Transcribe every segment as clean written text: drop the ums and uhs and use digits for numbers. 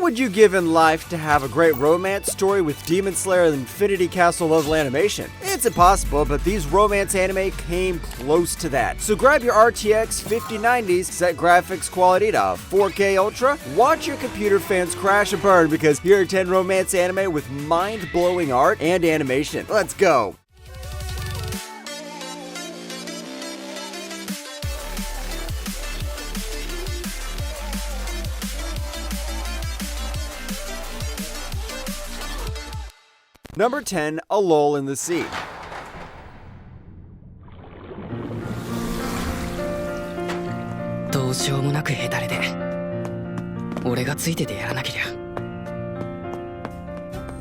What would you give in life to have a great romance story with Demon Slayer and Infinity Castle level animation? It's impossible, but these romance anime came close to that. So grab your RTX 5090s, set graphics quality to 4K Ultra, watch your computer fans crash and burn because here are 10 romance anime with mind-blowing art and animation. Let's go! Number 10, A Lull in the Sea. どうしようもなくヘタレで俺がついててやらなけりゃ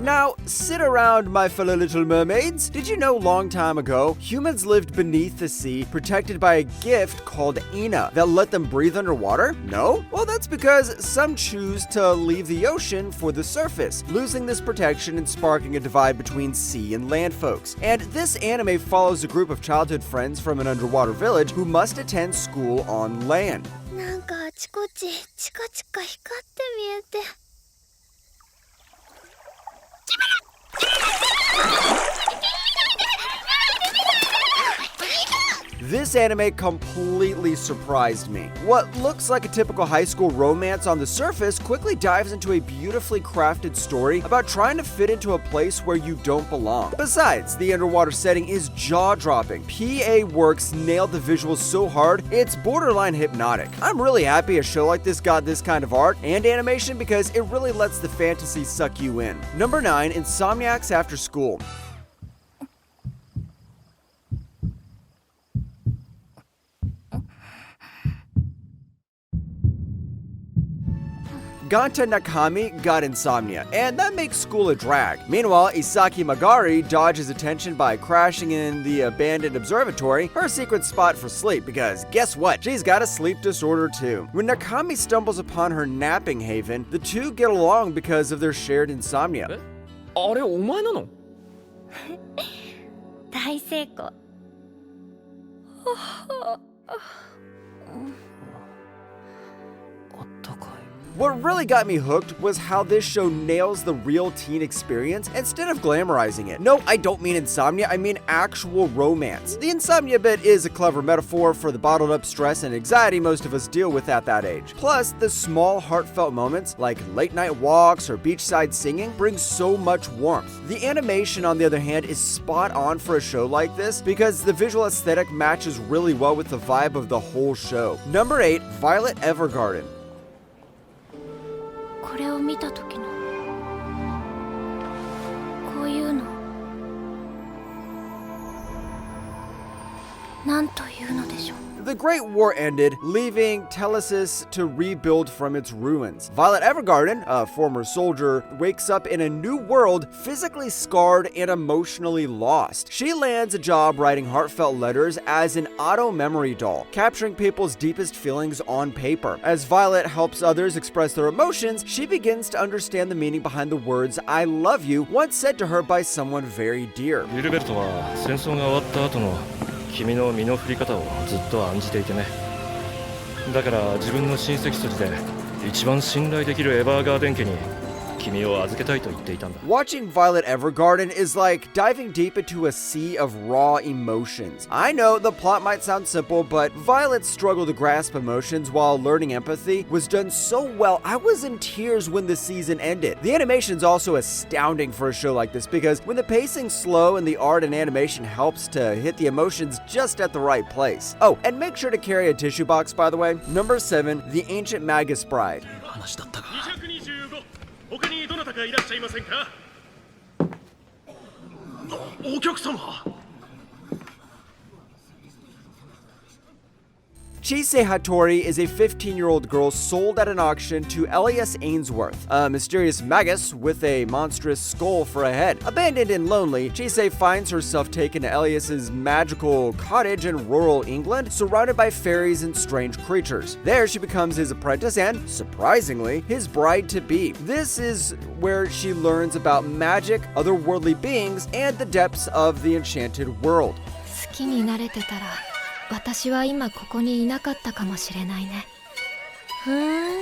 Now, sit around, my fellow little mermaids. Did you know long time ago, humans lived beneath the sea, protected by a gift called Ina that let them breathe underwater? No? Well, that's because some choose to leave the ocean for the surface, losing this protection and sparking a divide between sea and land folks. And this anime follows a group of childhood friends from an underwater village who must attend school on land. なんかあちこちチカチカ光って見えて This anime completely surprised me. What looks like a typical high school romance on the surface quickly dives into a beautifully crafted story about trying to fit into a place where you don't belong. Besides, the underwater setting is jaw-dropping. PA Works nailed the visuals so hard, it's borderline hypnotic. I'm really happy a show like this got this kind of art and animation because it really lets the fantasy suck you in. Number 9, Insomniacs After School. Ganta Nakami got insomnia, and that makes school a drag. Meanwhile, Isaki Magari dodges attention by crashing in the abandoned observatory, her secret spot for sleep, because guess what? She's got a sleep disorder too. When Nakami stumbles upon her napping haven, the two get along because of their shared insomnia. あれお前なの 大成功 What really got me hooked was how this show nails the real teen experience instead of glamorizing it. No, I don't mean insomnia, I mean actual romance. The insomnia bit is a clever metaphor for the bottled up stress and anxiety most of us deal with at that age. Plus, the small heartfelt moments like late night walks or beachside singing bring so much warmth. The animation, on the other hand, is spot on for a show like this because the visual aesthetic matches really well with the vibe of the whole show. Number 8, Violet Evergarden. これを見た時のこういうのなんというのでしょう The Great War ended, leaving Telesis to rebuild from its ruins. Violet Evergarden, a former soldier, wakes up in a new world, physically scarred and emotionally lost. She lands a job writing heartfelt letters as an auto-memory doll, capturing people's deepest feelings on paper. As Violet helps others express their emotions, she begins to understand the meaning behind the words "I love you" once said to her by someone very dear. ギルベルトは戦争が終わった後の君の身の振り方をずっと案じていてね。だから自分の親戚筋で一番信頼できるエヴァーガーデン家に君を預けたいと言っていたんだ。Watching Violet Evergarden is like diving deep into a sea of raw emotions. I know the plot might sound simple, but Violet's struggle to grasp emotions while learning empathy was done so well, I was in tears when the season ended. The animation's also astounding for a show like this because when the pacing's slow and the art and animation helps to hit the emotions just at the right place. Oh, and make sure to carry a tissue box, by the way. Number 7, The Ancient Magus Bride. 他にどなたかいらっしゃいませんか？お客様。Chise Hattori is a 15-year-old girl sold at an auction to Elias Ainsworth, a mysterious magus with a monstrous skull for a head. Abandoned and lonely, Chise finds herself taken to Elias's magical cottage in rural England, surrounded by fairies and strange creatures. There she becomes his apprentice and, surprisingly, his bride-to-be. This is where she learns about magic, otherworldly beings, and the depths of the enchanted world. 好きになれてたら私は今ここにいなかったかもしれないね。ふーん。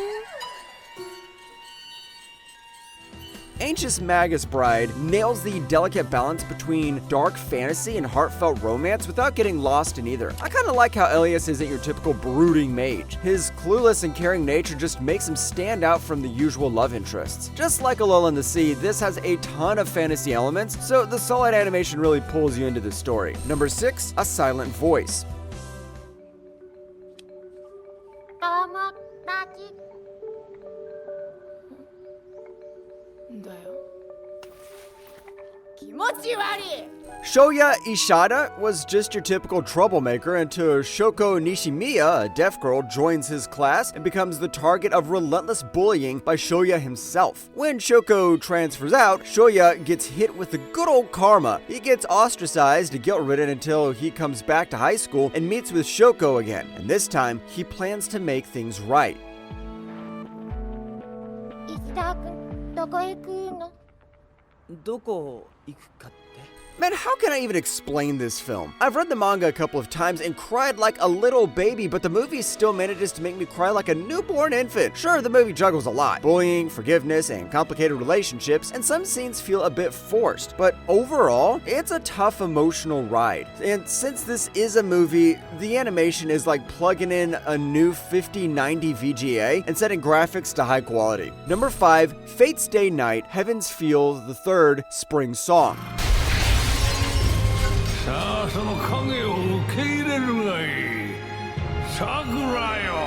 Anxious Magus Bride nails the delicate balance between dark fantasy and heartfelt romance without getting lost in either. I kinda like how Elias isn't your typical brooding mage. His clueless and caring nature just makes him stand out from the usual love interests. Just like A Lull in the Sea, this has a ton of fantasy elements, so the solid animation really pulls you into the story. Number 6, A Silent Voice. 友達だよ気持ち悪い Shoya Ishida was just your typical troublemaker until Shoko Nishimiya, a deaf girl, joins his class and becomes the target of relentless bullying by Shoya himself. When Shoko transfers out, Shoya gets hit with the good old karma. He gets ostracized and guilt-ridden until he comes back to high school and meets with Shoko again. And this time, he plans to make things right. 石田君どこ行くのどこ行くかって Man, how can I even explain this film? I've read the manga a couple of times and cried like a little baby, but the movie still manages to make me cry like a newborn infant. Sure, the movie juggles a lot. Bullying, forgiveness, and complicated relationships, and some scenes feel a bit forced. But overall, it's a tough emotional ride. And since this is a movie, the animation is like plugging in a new 5090 VGA and setting graphics to high quality. Number 5, Fate's Day Night, Heaven's Feel, the third Spring Song. さあその影を受け入れるがいいさくらよ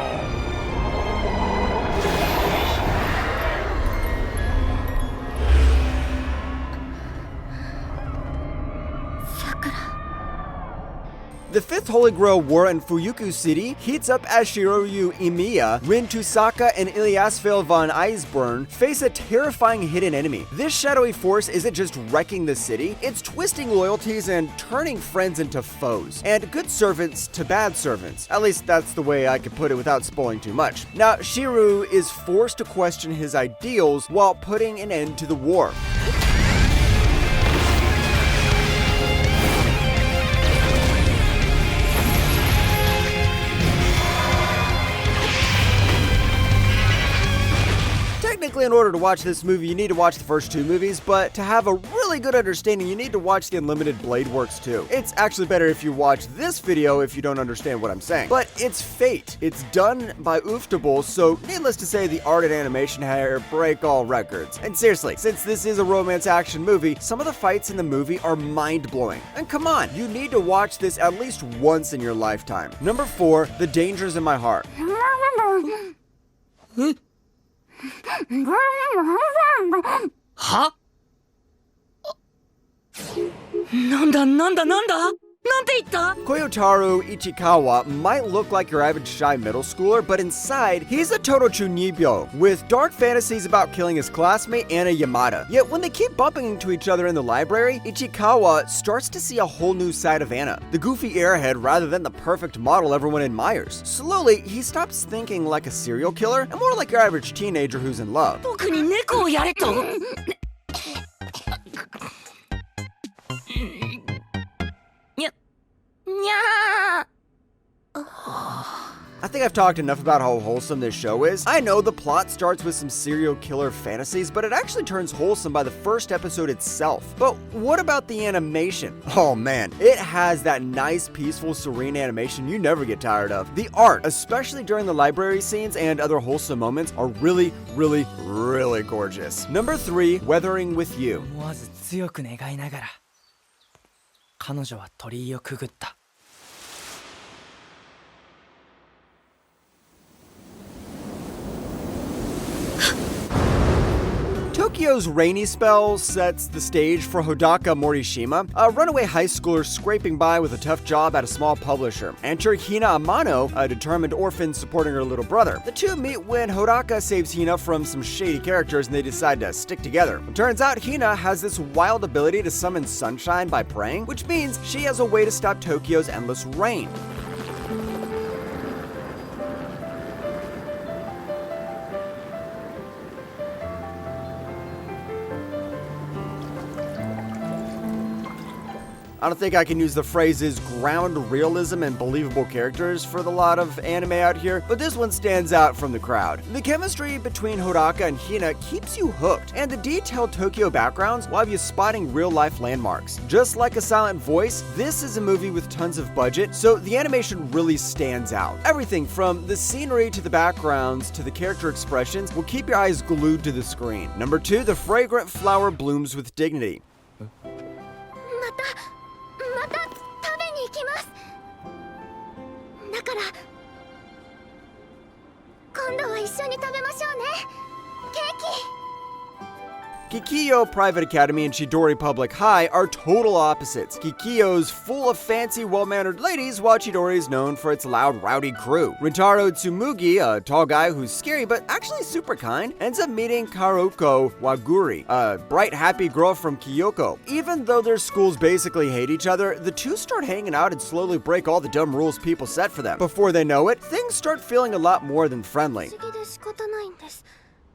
The fifth Holy Grail War in Fuyuku City heats up as Shiryu Imiya, Rin Tusaka, and Ilyasfel von Eisburn face a terrifying hidden enemy. This shadowy force isn't just wrecking the city, it's twisting loyalties and turning friends into foes, and good servants to bad servants. At least that's the way I could put it without spoiling too much. Now, Shiryu is forced to question his ideals while putting an end to the war. Technically, in order to watch this movie, you need to watch the first 2 movies, but to have a really good understanding, you need to watch the Unlimited Blade Works too. It's actually better if you watch this video if you don't understand what I'm saying. But it's Fate. It's done by Unforgettable, so needless to say, the art and animation here break all records. And seriously, since this is a romance action movie, some of the fights in the movie are mind-blowing. And come on, you need to watch this at least once in your lifetime. Number 4, The Dangers in My Heart. はなんだなんだなんだなんて言った Koyotaro Ichikawa might look like your average shy middle schooler, but inside, he's a total chunibyo, with dark fantasies about killing his classmate Anna Yamada. Yet when they keep bumping into each other in the library, Ichikawa starts to see a whole new side of Anna, the goofy airhead rather than the perfect model everyone admires. Slowly, he stops thinking like a serial killer and more like your average teenager who's in love. 僕に猫をやれと I think I've talked enough about how wholesome this show is. I know the plot starts with some serial killer fantasies, but it actually turns wholesome by the first episode itself. But what about the animation? Oh man, it has that nice, peaceful, serene animation you never get tired of. The art, especially during the library scenes and other wholesome moments, are really, really, really gorgeous. Number 3, Weathering with You. 思わず強く願いながら彼女は鳥居をくぐった Tokyo's rainy spell sets the stage for Hodaka Morishima, a runaway high schooler scraping by with a tough job at a small publisher. Enter Hina Amano, a determined orphan supporting her little brother. The two meet when Hodaka saves Hina from some shady characters and they decide to stick together. It turns out Hina has this wild ability to summon sunshine by praying, which means she has a way to stop Tokyo's endless rain. I don't think I can use the phrases ground realism and believable characters for the lot of anime out here, but this one stands out from the crowd. The chemistry between Horaka and Hina keeps you hooked, and the detailed Tokyo backgrounds will have you spotting real-life landmarks. Just like A Silent Voice, this is a movie with tons of budget, so the animation really stands out. Everything from the scenery to the backgrounds to the character expressions will keep your eyes glued to the screen. Number 2, the fragrant flower blooms with dignity. また食べに行きます。だから今度は一緒に食べましょうね。ケーキ。 Kikiyo Private Academy and Chidori Public High are total opposites. Kikiyo's full of fancy, well-mannered ladies, while Chidori's known for its loud, rowdy crew. Rintaro Tsumugi, a tall guy who's scary but actually super kind, ends up meeting Karoko Waguri, a bright, happy girl from Kyoko. Even though their schools basically hate each other, the two start hanging out and slowly break all the dumb rules people set for them. Before they know it, things start feeling a lot more than friendly. 不思議で仕方ないんです。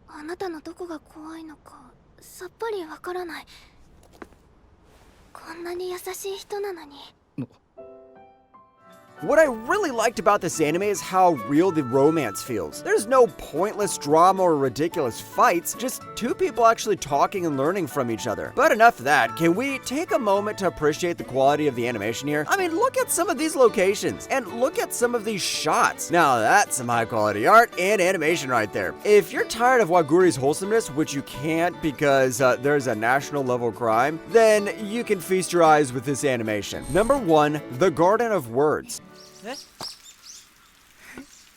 あなたのどこが怖いのかさっぱりわからない。こんなに優しい人なのに。 What I really liked about this anime is how real the romance feels. There's no pointless drama or ridiculous fights, just two people actually talking and learning from each other. But enough of that, can we take a moment to appreciate the quality of the animation here? I mean, look at some of these locations, and look at some of these shots. Now that's some high quality art and animation right there. If you're tired of Waguri's wholesomeness, which you can't because there's a national level crime, then you can feast your eyes with this animation. Number 1, The Garden of Words.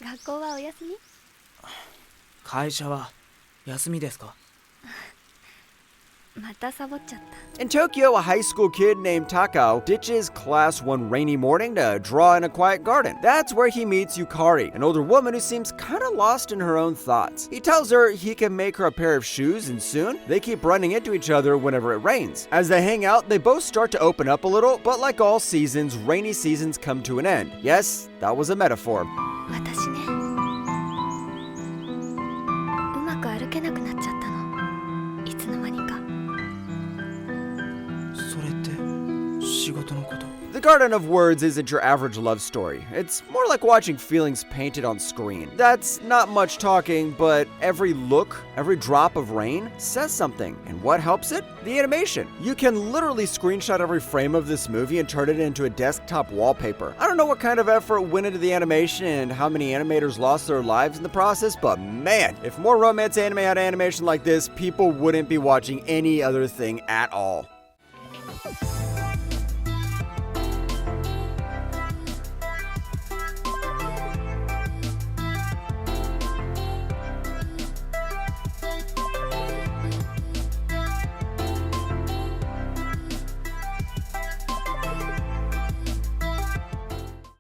学校はお休み？会社は休みですか？またサボっちゃった。 In Tokyo, a high school kid named Takao ditches class one rainy morning to draw in a quiet garden. That's where he meets Yukari, an older woman who seems kinda lost in her own thoughts. He tells her he can make her a pair of shoes, and soon, they keep running into each other whenever it rains. As they hang out, they both start to open up a little, but like all seasons, rainy seasons come to an end. Yes, that was a metaphor. 私ね、うまく歩けなくなっちゃったの。いつの間にか。それって仕事のこと？ The Garden of Words isn't your average love story. It's more like watching feelings painted on screen. That's not much talking, but every look, every drop of rain says something. And what helps it? The animation. You can literally screenshot every frame of this movie and turn it into a desktop wallpaper. I don't know what kind of effort went into the animation and how many animators lost their lives in the process, but man, if more romance anime had animation like this, people wouldn't be watching any other thing at all.